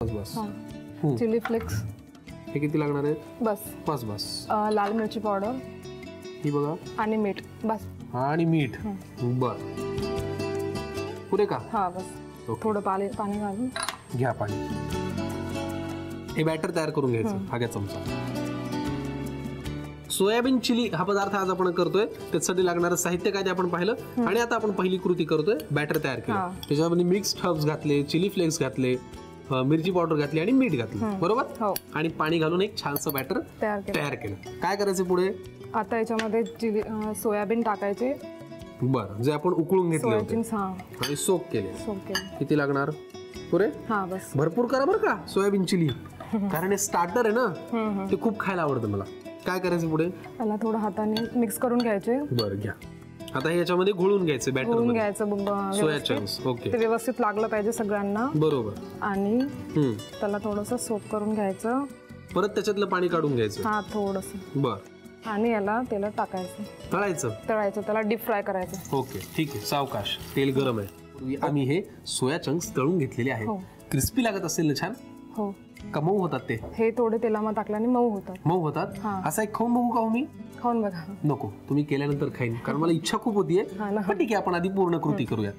बस बस chilli flakes हे किती लागणार आहे? बस बस बस. लाल मिरची पावडर ही बघा आणि मीठ बस. आणि मीठ. बर पुरे का? हा बस. ओके. थोडं पाणी घालून घ्या पाणी. हे बॅटर तयार करून घ्यायचं. हा घ्या चमचा. सोयाबीन चिली हा पदार्थ आज आपण करतोय. त्यासाठी लागणारं साहित्य काय ते आपण पाहिलं आणि आता आपण पहिली कृती करतोय. बॅटर तयार केलं. त्याच्यामध्ये मिक्स हर्ब्स घातले, चिली फ्लेक्स घातले, मिरची पावडर घातली आणि मीठ घातलं. बरोबर. हो. आणि पाणी घालून एक छानसं बॅटर तयार केलं. काय करायचं पुढे? आता याच्यामध्ये चिली सोयाबीन टाकायचे. बरं, जे आपण उकळून घेतले होते आणि सोक केले. किती लागणार? पुरे? हा बस. भरपूर करा बरं का सोयाबीन चिली, कारण हे स्टार्टर आहे ना, ते खूप खायला आवडतं मला. काय करायचं पुढे? त्याला थोडं हाताने मिक्स करून घ्यायचे. बरं घ्या. आता हे याच्यामध्ये घोळून घ्यायचं बॅटर घोळून मध्ये. घ्यायचं सोया चंक्स. ओके. ते व्यवस्थित लागलं पाहिजे सगळ्यांना. बरोबर. आणि त्याला थोडंसं सोक करून घ्यायचं. परत त्याच्यातलं पाणी काढून घ्यायचं. हा थोडंसं. बर. आणि याला तेलात टाकायचं. तळायचं त्याला डीप फ्राय करायचं. ओके ठीक आहे. सावकाश. तेल गरम आहे. पूर्वी आम्ही हे सोया चंक्स तळून घेतलेले आहेत. क्रिस्पी लागत असेल ना छान? हो. का मऊ होतात ते? हे थोडे तेलामध्ये टाकल्याने मऊ होतात. मऊ होतात. असा एक खाऊन बघू का हो मी? खाऊन बघा. नको, तुम्ही केल्यानंतर खाईन, कारण मला इच्छा खूप होतीये. पण ठीक आहे, आपण आधी पूर्ण कृती करूया.